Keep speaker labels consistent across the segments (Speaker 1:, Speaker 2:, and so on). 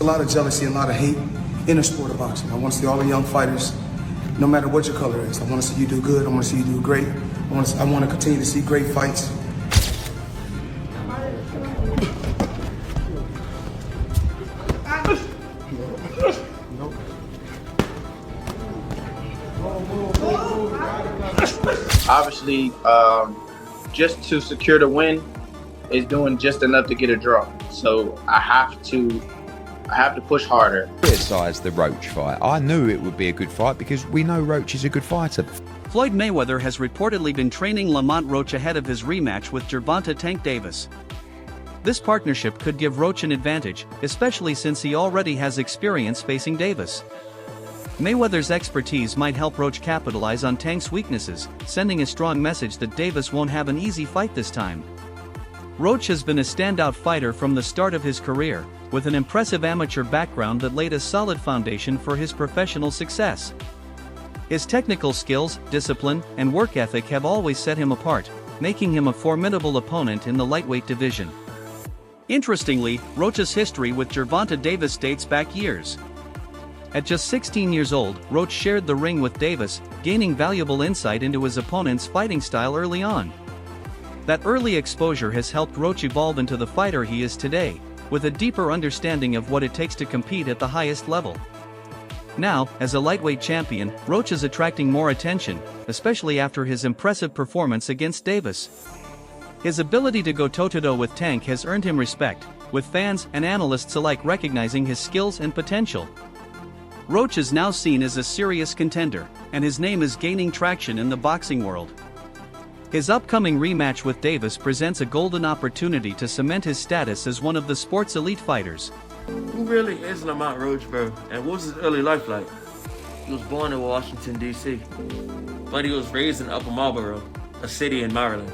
Speaker 1: lot of jealousy and a lot of hate in the sport of boxing. I want to see all the young fighters, no matter what your color is. I want to see you do good. I want to see you do great. I want to continue to see great fights.
Speaker 2: Obviously, just to secure the win is doing just enough to get a draw. So I have to push harder.
Speaker 3: Criticise the Roach fight. I knew it would be a good fight because we know Roach is a good fighter.
Speaker 4: Floyd Mayweather has reportedly been training Lamont Roach ahead of his rematch with Gervonta "Tank" Davis. This partnership could give Roach an advantage, especially since he already has experience facing Davis. Mayweather's expertise might help Roach capitalize on Tank's weaknesses, sending a strong message that Davis won't have an easy fight this time. Roach has been a standout fighter from the start of his career, with an impressive amateur background that laid a solid foundation for his professional success. His technical skills, discipline, and work ethic have always set him apart, making him a formidable opponent in the lightweight division. Interestingly, Roach's history with Gervonta Davis dates back years. At just 16 years old, Roach shared the ring with Davis, gaining valuable insight into his opponent's fighting style early on. That early exposure has helped Roach evolve into the fighter he is today, with a deeper understanding of what it takes to compete at the highest level. Now, as a lightweight champion, Roach is attracting more attention, especially after his impressive performance against Davis. His ability to go toe-to-toe with Tank has earned him respect, with fans and analysts alike recognizing his skills and potential. Roach is now seen as a serious contender, and his name is gaining traction in the boxing world. His upcoming rematch with Davis presents a golden opportunity to cement his status as one of the sport's elite fighters.
Speaker 5: Who really is Lamont Roach, bro? And what was his early life like? He was born in Washington, D.C., but he was raised in Upper Marlboro, a city in Maryland.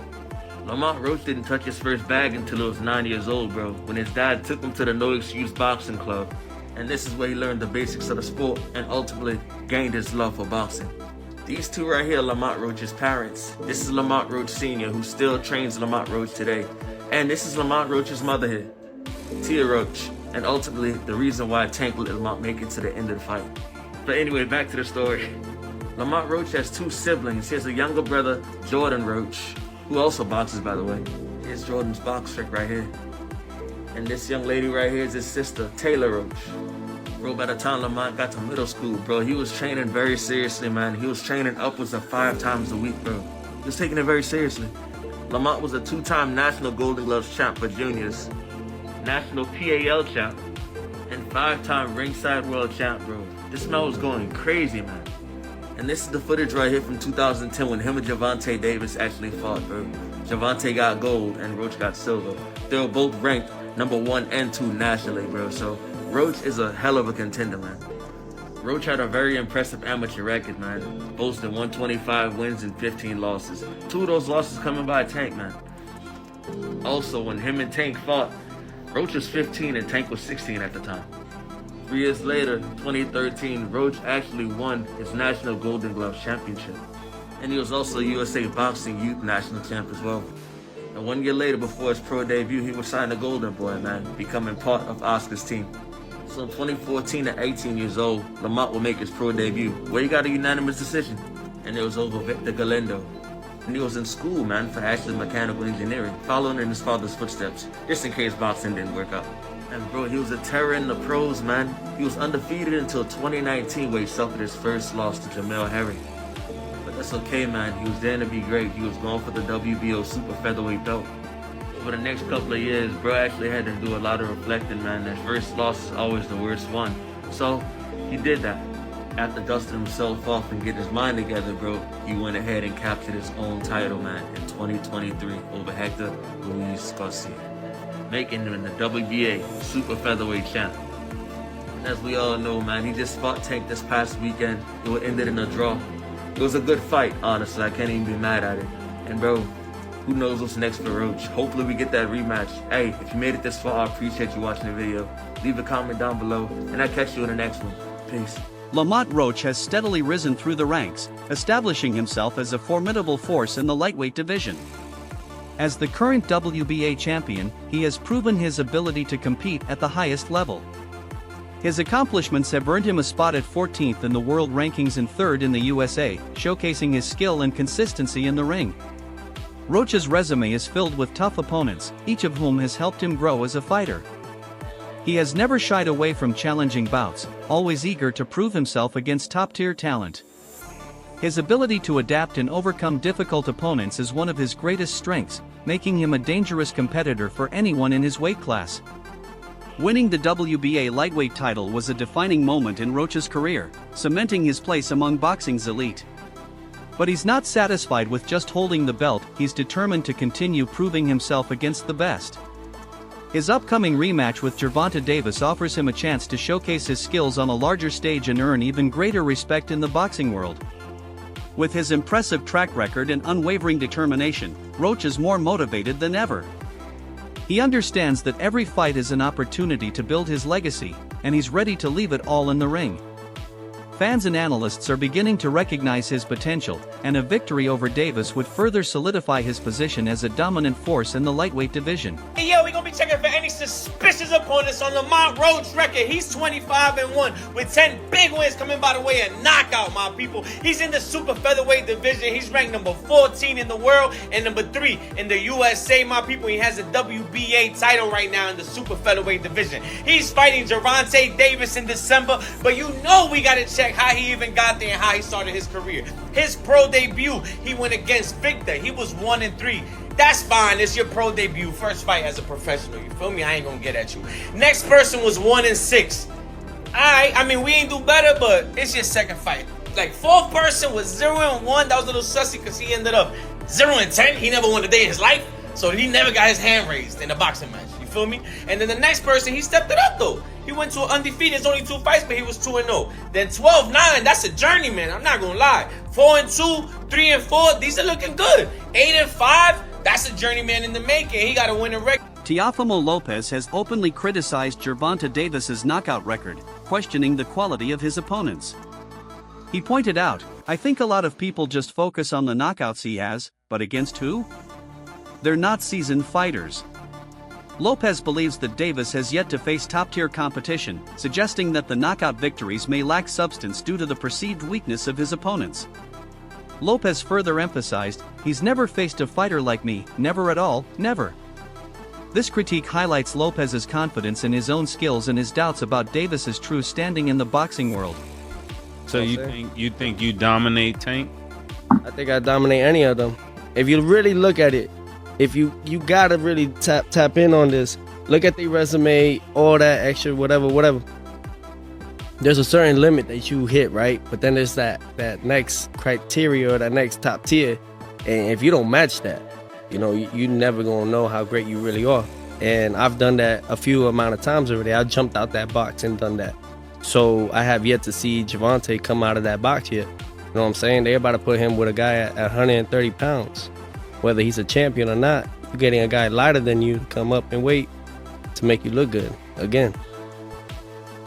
Speaker 5: Lamont Roach didn't touch his first bag until he was 9 years old, bro, when his dad took him to the No Excuse Boxing Club. And this is where he learned the basics of the sport and ultimately gained his love for boxing. These two right here are Lamont Roach's parents. This is Lamont Roach Sr., who still trains Lamont Roach today. And this is Lamont Roach's mother here, Tia Roach. And ultimately, the reason why Tank let Lamont make it to the end of the fight. But anyway, back to the story. Lamont Roach has two siblings. He has a younger brother, Jordan Roach, who also boxes, by the way. Here's Jordan's box trick right here. And this young lady right here is his sister, Taylor Roach. Bro, by the time Lamont got to middle school, bro, he was training very seriously, man. He was training upwards of 5 times a week, bro. He was taking it very seriously. Lamont was a 2-time National Golden Gloves champ for juniors, National PAL champ, and 5-time Ringside World champ, bro. This man was going crazy, man. And this is the footage right here from 2010 when him and Gervonta Davis actually fought, bro. Gervonta got gold and Roach got silver. They were both ranked number 1 and 2 nationally, bro. So Roach is a hell of a contender, man. Roach had a very impressive amateur record, man, boasting 125 wins and 15 losses. 2 of those losses coming by Tank, man. Also, when him and Tank fought, Roach was 15 and Tank was 16 at the time. 3 years later, 2013, Roach actually won his National Golden Gloves Championship. And he was also USA Boxing Youth National Champ as well. And 1 year later, before his pro debut, he was signed to Golden Boy, man, becoming part of Oscar's team. So in 2014 at 18 years old, Lamont will make his pro debut, where he got a unanimous decision. And it was over Victor Galindo. And he was in school, man, for Ashley Mechanical Engineering, following in his father's footsteps, just in case boxing didn't work out. And bro, he was a terror in the pros, man. He was undefeated until 2019, where he suffered his first loss to Jamel Herring. But that's okay, man. He was there to be great. He was going for the WBO super featherweight belt. For the next couple of years, bro actually had to do a lot of reflecting, man. That first loss is always the worst one. So he did that. After dusting himself off and getting his mind together, bro, he went ahead and captured his own title, man, in 2023 over Hector Luis Garcia, making him the WBA super featherweight champ. And as we all know, man, he just fought Tank this past weekend. It would end in a draw. It was a good fight, honestly. I can't even be mad at it. And bro, who knows what's next for Roach? Hopefully we get that rematch. Hey, if you made it this far, I appreciate you watching the video. Leave a comment down below, and I'll catch you in the next one. Peace.
Speaker 4: Lamont Roach has steadily risen through the ranks, establishing himself as a formidable force in the lightweight division. As the current WBA champion, he has proven his ability to compete at the highest level. His accomplishments have earned him a spot at 14th in the world rankings and 3rd in the USA, showcasing his skill and consistency in the ring. Roach's resume is filled with tough opponents, each of whom has helped him grow as a fighter. He has never shied away from challenging bouts, always eager to prove himself against top-tier talent. His ability to adapt and overcome difficult opponents is one of his greatest strengths, making him a dangerous competitor for anyone in his weight class. Winning the WBA lightweight title was a defining moment in Roach's career, cementing his place among boxing's elite. But he's not satisfied with just holding the belt, he's determined to continue proving himself against the best. His upcoming rematch with Gervonta Davis offers him a chance to showcase his skills on a larger stage and earn even greater respect in the boxing world. With his impressive track record and unwavering determination, Roach is more motivated than ever. He understands that every fight is an opportunity to build his legacy, and he's ready to leave it all in the ring. Fans and analysts are beginning to recognize his potential, and a victory over Davis would further solidify his position as a dominant force in the lightweight division.
Speaker 6: Hey yo, we gonna be checking for any suspicious opponents on Lamont Roach record. He's 25-1 with 10 big wins coming by the way of knockout, my people. He's in the super featherweight division. He's ranked number 14 in the world and number 3 in the USA, my people. He has a WBA title right now in the super featherweight division. He's fighting Gervonta Davis in December, but you know we gotta check how he even got there and how he started his career. His pro debut, he went against Victor. He was 1-3. That's fine. It's your pro debut. First fight as a professional. You feel me? I ain't gonna get at you. Next person was 1-6. Alright, I mean, we ain't do better, but it's your second fight. Like, fourth person was 0-1. That was a little sussy because he ended up 0-10. He never won a day in his life, so he never got his hand raised in a boxing match. You feel me? And then the next person, he stepped it up though. He went to undefeated. It's only 2 fights, but he was 2-0. Then 12-9, that's a journeyman. I'm not gonna lie. 4-2, 3-4, these are looking good. 8-5, that's a journeyman in the making. He got to win a record.
Speaker 4: Teofimo Lopez has openly criticized Gervonta Davis's knockout record, questioning the quality of his opponents. He pointed out, "I think a lot of people just focus on the knockouts he has, but against who? They're not seasoned fighters." Lopez believes that Davis has yet to face top-tier competition, suggesting that the knockout victories may lack substance due to the perceived weakness of his opponents. Lopez further emphasized, "He's never faced a fighter like me, never at all, never." This critique highlights Lopez's confidence in his own skills and his doubts about Davis's true standing in the boxing world.
Speaker 7: So you think you dominate Tank?
Speaker 8: I think I dominate any of them. If you really look at it, if you gotta really tap in on this, look at the resume, all that extra, whatever. There's a certain limit that you hit, right? But then there's that next criteria or that next top tier, and if you don't match that, you know, you never gonna know how great you really are. And I've done that a few amount of times already. I jumped out that box and done that. So I have yet to see Gervonta come out of that box yet. You know what I'm saying? They're about to put him with a guy at 130 pounds. Whether he's a champion or not, you're getting a guy lighter than you to come up and weight to make you look good again.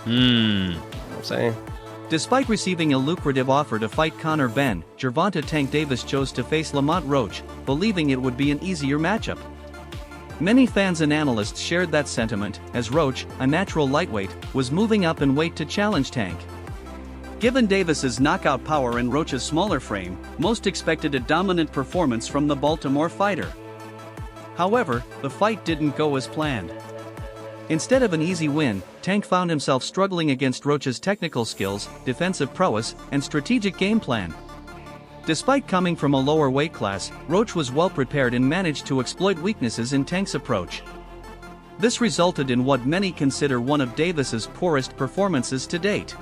Speaker 8: You know what I'm saying?
Speaker 4: Despite receiving a lucrative offer to fight Conor Benn, Gervonta Tank Davis chose to face Lamont Roach, believing it would be an easier matchup. Many fans and analysts shared that sentiment, as Roach, a natural lightweight, was moving up in weight to challenge Tank. Given Davis's knockout power and Roach's smaller frame, most expected a dominant performance from the Baltimore fighter. However, the fight didn't go as planned. Instead of an easy win, Tank found himself struggling against Roach's technical skills, defensive prowess, and strategic game plan. Despite coming from a lower weight class, Roach was well prepared and managed to exploit weaknesses in Tank's approach. This resulted in what many consider one of Davis's poorest performances to date.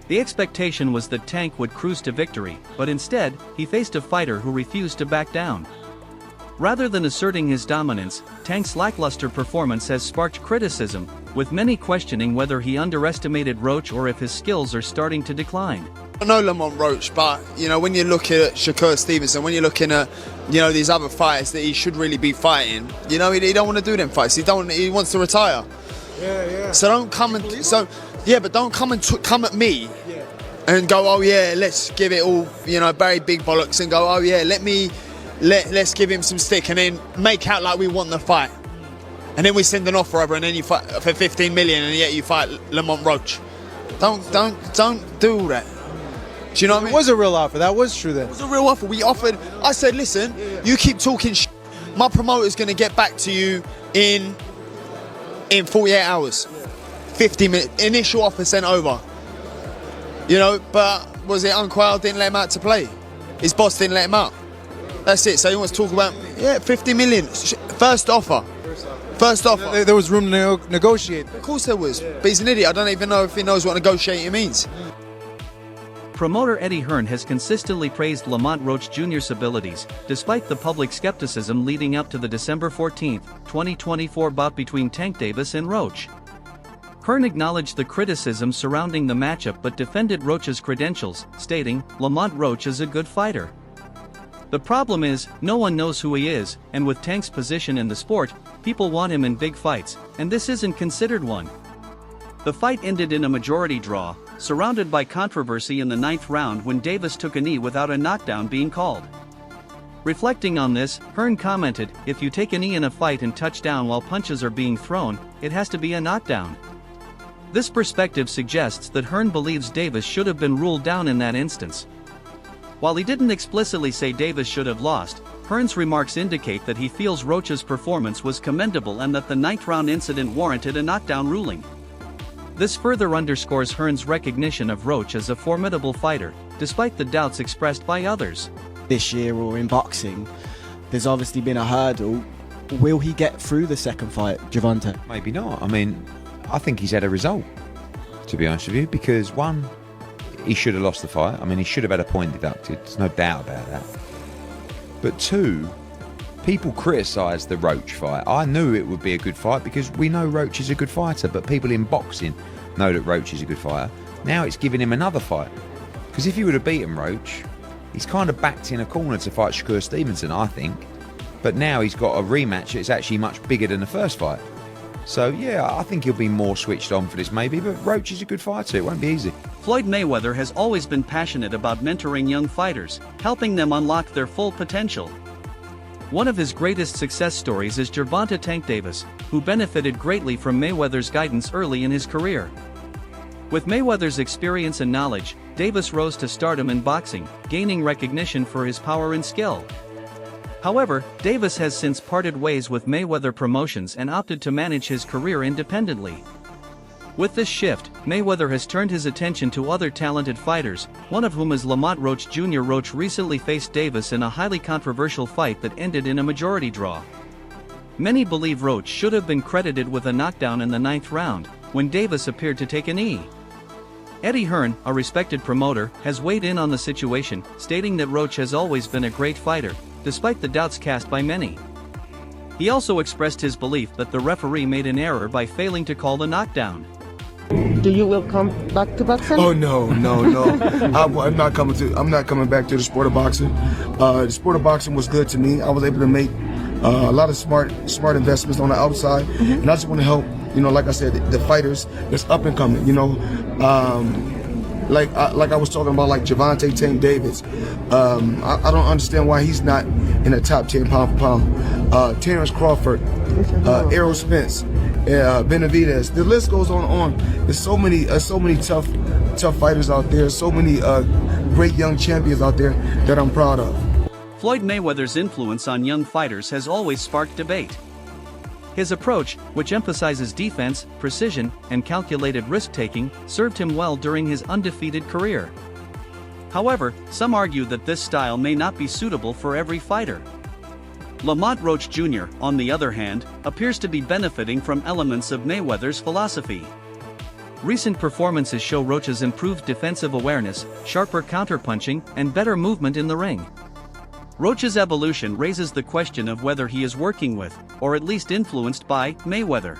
Speaker 4: The expectation was that Tank would cruise to victory, but instead, he faced a fighter who refused to back down. Rather than asserting his dominance, Tank's lackluster performance has sparked criticism, with many questioning whether he underestimated Roach or if his skills are starting to decline.
Speaker 9: I know Lamont Roach, but you know, when you're looking at Shakur Stevenson, when you're looking at, you know, these other fights that he should really be fighting, you know, he don't want to do them fights. He wants to retire.
Speaker 1: Yeah.
Speaker 9: So don't come and but don't come and come at me and go, oh yeah, let's give it all, you know, Barry big bollocks, and go, oh yeah, let's give him some stick, and then make out like we want the fight. and then we send an offer over, and then you fight for 15 million, and yet you fight Lamont Roach. Don't do all that. Do you know what I mean?
Speaker 10: It was a real offer. That was true then.
Speaker 9: It was a real offer. We offered. I said, listen, you keep talking my promoter's going to get back to you in 48 hours. 50 minutes. Initial offer sent over. You know, but was it Unquile didn't let him out to play? His boss didn't let him out. That's it. So he wants to talk about, 50 million. First offer. First offer.
Speaker 10: There was room to negotiate.
Speaker 9: Of course there was. But he's an idiot. I don't even know if he knows what negotiating means.
Speaker 4: Promoter Eddie Hearn has consistently praised Lamont Roach Jr.'s abilities, despite the public skepticism leading up to the December 14, 2024 bout between Tank Davis and Roach. Hearn acknowledged the criticism surrounding the matchup but defended Roach's credentials, stating, "Lamont Roach is a good fighter. The problem is, no one knows who he is, and with Tank's position in the sport, people want him in big fights, and this isn't considered one." The fight ended in a majority draw, surrounded by controversy in the 9th round when Davis took a knee without a knockdown being called. Reflecting on this, Hearn commented, "If you take a knee in a fight and touch down while punches are being thrown, it has to be a knockdown." This perspective suggests that Hearn believes Davis should have been ruled down in that instance. While he didn't explicitly say Davis should have lost, Hearn's remarks indicate that he feels Roach's performance was commendable and that the 9th round incident warranted a knockdown ruling. This further underscores Hearn's recognition of Roach as a formidable fighter, despite the doubts expressed by others.
Speaker 11: This year or in boxing, there's obviously been a hurdle. Will he get through the second fight, Gervonta?
Speaker 3: Maybe not. I mean, I think he's had a result, to be honest with you, because one, he should have lost the fight. I mean, he should have had a point deducted. There's no doubt about that. But two, people criticised the Roach fight. I knew it would be a good fight because we know Roach is a good fighter, but people in boxing know that Roach is a good fighter. Now it's giving him another fight. Because if he would have beaten Roach, he's kind of backed in a corner to fight Shakur Stevenson, I think. But now he's got a rematch that's actually much bigger than the first fight. So yeah, I think he'll be more switched on for this maybe, but Roach is a good fighter, it won't be easy.
Speaker 4: Floyd Mayweather has always been passionate about mentoring young fighters, helping them unlock their full potential. One of his greatest success stories is Gervonta "Tank" Davis, who benefited greatly from Mayweather's guidance early in his career. With Mayweather's experience and knowledge, Davis rose to stardom in boxing, gaining recognition for his power and skill. However, Davis has since parted ways with Mayweather Promotions and opted to manage his career independently. With this shift, Mayweather has turned his attention to other talented fighters, one of whom is Lamont Roach Jr. Roach recently faced Davis in a highly controversial fight that ended in a majority draw. Many believe Roach should have been credited with a knockdown in the 9th round, when Davis appeared to take a knee. Eddie Hearn, a respected promoter, has weighed in on the situation, stating that Roach has always been a great fighter, despite the doubts cast by many. He also expressed his belief that the referee made an error by failing to call the knockdown.
Speaker 12: Do you will come back to boxing?
Speaker 1: Oh no. I'm not coming back to the sport of boxing. The sport of boxing was good to me. I was able to make a lot of smart investments on the outside, and I just want to help. Like I said, the fighters that's up and coming. Like I was talking about, like Gervonta "Tank" Davis. I don't understand why he's not in the top 10 pound for pound. Terrence Crawford, Errol Spence, Benavidez. The list goes on. There's so many tough fighters out there. So many great young champions out there that I'm proud of.
Speaker 4: Floyd Mayweather's influence on young fighters has always sparked debate. His approach, which emphasizes defense, precision, and calculated risk-taking, served him well during his undefeated career. However, some argue that this style may not be suitable for every fighter. Lamont Roach Jr., on the other hand, appears to be benefiting from elements of Mayweather's philosophy. Recent performances show Roach's improved defensive awareness, sharper counterpunching, and better movement in the ring. Roach's evolution raises the question of whether he is working with, or at least influenced by, Mayweather.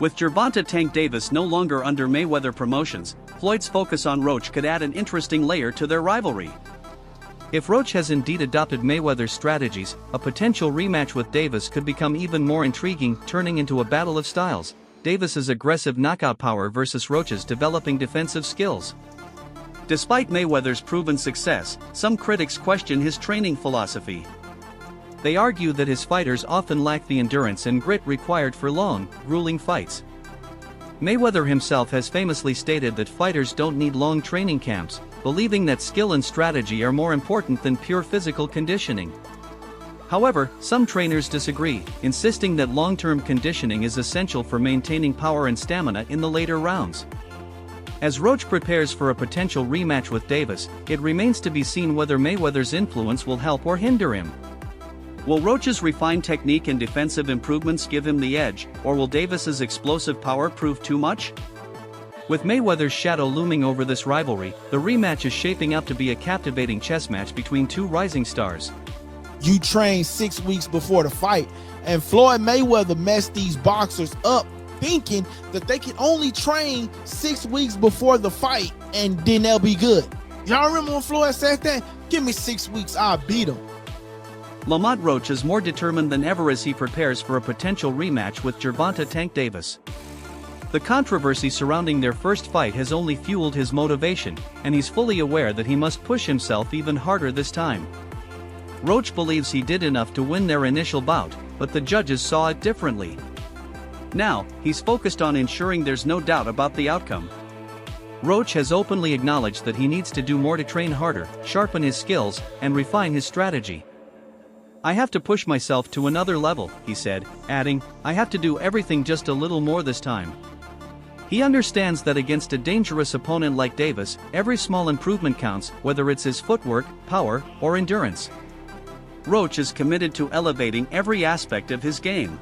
Speaker 4: With Gervonta "Tank" Davis no longer under Mayweather Promotions, Floyd's focus on Roach could add an interesting layer to their rivalry. If Roach has indeed adopted Mayweather's strategies, a potential rematch with Davis could become even more intriguing, turning into a battle of styles. Davis's aggressive knockout power versus Roach's developing defensive skills. Despite Mayweather's proven success, some critics question his training philosophy. They argue that his fighters often lack the endurance and grit required for long, grueling fights. Mayweather himself has famously stated that fighters don't need long training camps, believing that skill and strategy are more important than pure physical conditioning. However, some trainers disagree, insisting that long-term conditioning is essential for maintaining power and stamina in the later rounds. As Roach prepares for a potential rematch with Davis, it remains to be seen whether Mayweather's influence will help or hinder him. Will Roach's refined technique and defensive improvements give him the edge, or will Davis's explosive power prove too much? With Mayweather's shadow looming over this rivalry, the rematch is shaping up to be a captivating chess match between two rising stars.
Speaker 13: You train 6 weeks before the fight, and Floyd Mayweather messed these boxers up thinking that they can only train 6 weeks before the fight and then they'll be good. Y'all remember when Floyd said that? Give me 6 weeks, I'll beat him.
Speaker 4: Lamont Roach is more determined than ever as he prepares for a potential rematch with Gervonta "Tank" Davis. The controversy surrounding their first fight has only fueled his motivation, and he's fully aware that he must push himself even harder this time. Roach believes he did enough to win their initial bout, but the judges saw it differently. Now, he's focused on ensuring there's no doubt about the outcome. Roach has openly acknowledged that he needs to do more to train harder, sharpen his skills, and refine his strategy. "I have to push myself to another level," he said, adding, "I have to do everything just a little more this time." He understands that against a dangerous opponent like Davis, every small improvement counts, whether it's his footwork, power, or endurance. Roach is committed to elevating every aspect of his game.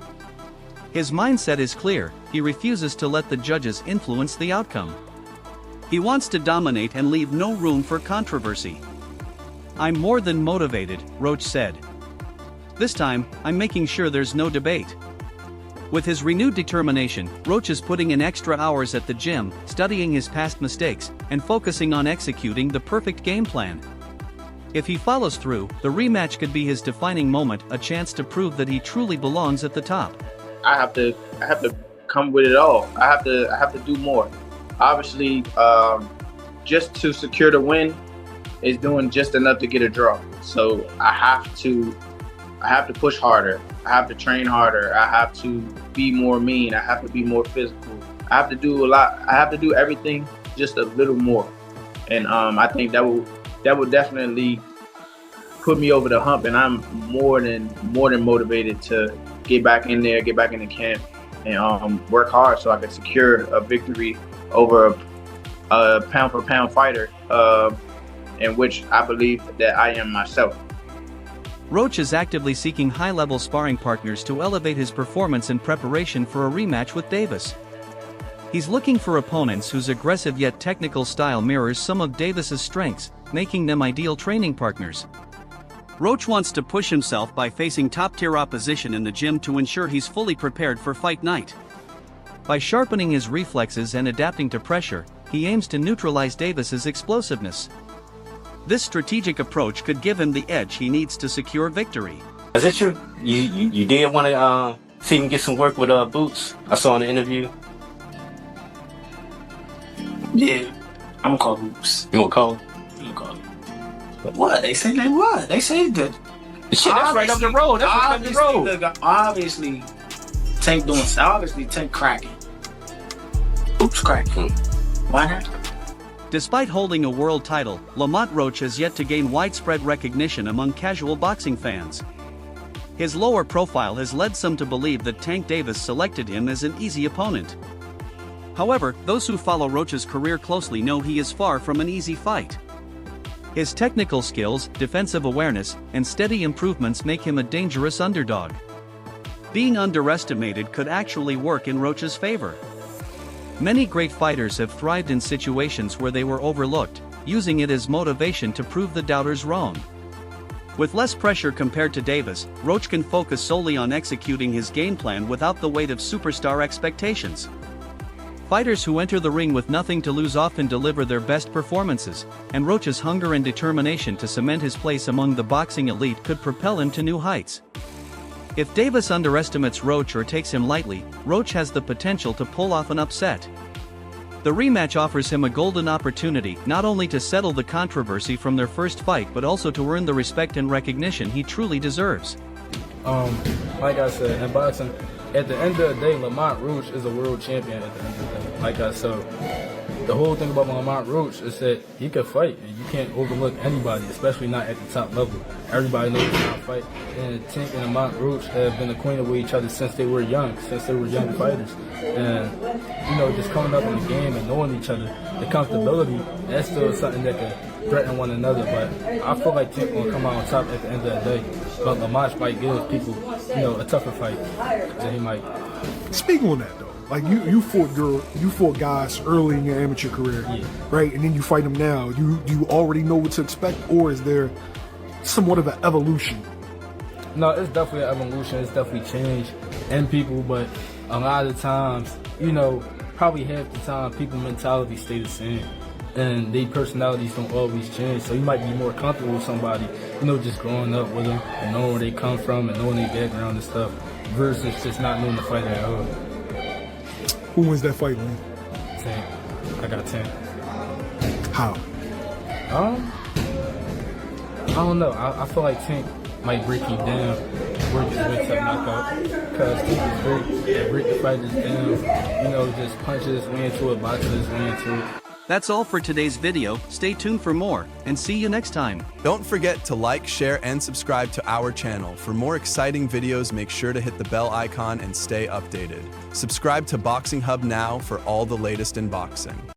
Speaker 4: His mindset is clear, he refuses to let the judges influence the outcome. He wants to dominate and leave no room for controversy. "I'm more than motivated," Roach said. "This time, I'm making sure there's no debate." With his renewed determination, Roach is putting in extra hours at the gym, studying his past mistakes, and focusing on executing the perfect game plan. If he follows through, the rematch could be his defining moment, a chance to prove that he truly belongs at the top.
Speaker 2: I have to come with it all. I have to do more. Obviously, just to secure the win is doing just enough to get a draw. So I have to push harder. I have to train harder. I have to be more mean. I have to be more physical. I have to do a lot. I have to do everything just a little more. And I think that will definitely put me over the hump. And I'm more than motivated to get back in there, get back in the camp, and work hard so I can secure a victory over a pound for pound fighter, in which I believe that I am myself.
Speaker 4: Roach is actively seeking high-level sparring partners to elevate his performance in preparation for a rematch with Davis. He's looking for opponents whose aggressive yet technical style mirrors some of Davis's strengths, making them ideal training partners. Roach wants to push himself by facing top-tier opposition in the gym to ensure he's fully prepared for fight night. By sharpening his reflexes and adapting to pressure, he aims to neutralize Davis's explosiveness. This strategic approach could give him the edge he needs to secure victory.
Speaker 14: Is it true? You did want to see him get some work with bouts? I saw in the interview.
Speaker 15: Yeah, I'm gonna call bouts.
Speaker 14: You gonna call him?
Speaker 15: I'm gonna call him. But what? They say what? They say that.
Speaker 14: Shit, that's right up the road. That's right up the road.
Speaker 15: Look, obviously, Tank cracking. Bouts cracking. Why not?
Speaker 4: Despite holding a world title, Lamont Roach has yet to gain widespread recognition among casual boxing fans. His lower profile has led some to believe that Tank Davis selected him as an easy opponent. However, those who follow Roach's career closely know he is far from an easy fight. His technical skills, defensive awareness, and steady improvements make him a dangerous underdog. Being underestimated could actually work in Roach's favor. Many great fighters have thrived in situations where they were overlooked, using it as motivation to prove the doubters wrong. With less pressure compared to Davis, Roach can focus solely on executing his game plan without the weight of superstar expectations. Fighters who enter the ring with nothing to lose often deliver their best performances, and Roach's hunger and determination to cement his place among the boxing elite could propel him to new heights. If Davis underestimates Roach or takes him lightly, Roach has the potential to pull off an upset. The rematch offers him a golden opportunity not only to settle the controversy from their first fight but also to earn the respect and recognition he truly deserves.
Speaker 16: Like I said, in boxing, at the end of the day, Lamont Roach is a world champion at the end of the day. Like I said, the whole thing about Lamont Roach is that he can fight, and you can't overlook anybody, especially not at the top level. Everybody knows he can fight, and Tank and Lamont Roach have been acquainted with each other since they were young fighters. And, you know, just coming up in the game and knowing each other, the comfortability, that's still something that can threaten one another. But I feel like Tank will come out on top at the end of the day. But Lamont might give people, you know, a tougher fight than he might.
Speaker 17: Speaking on that, though. Like you fought guys early in your amateur career, right? And then you fight them now. Do you already know what to expect, or is there somewhat of an evolution?
Speaker 16: No, it's definitely an evolution. It's definitely change in people, but a lot of times, you know, probably half the time, people mentality stay the same, and their personalities don't always change. So you might be more comfortable with somebody, you know, just growing up with them and knowing where they come from and knowing their background and stuff, versus just not knowing the fighter at all.
Speaker 17: Who wins that fight, man?
Speaker 16: 10. I got 10.
Speaker 17: How?
Speaker 16: I don't know. I feel like Tank might break you down, work his way to a knockout, because Tank is great at break the fighters down, you know, just punches his way into it, boxes his way into it.
Speaker 4: That's all for today's video. Stay tuned for more, and see you next time.
Speaker 18: Don't forget to like, share, and subscribe to our channel. For more exciting videos, make sure to hit the bell icon and stay updated. Subscribe to Boxing Hub now for all the latest in boxing.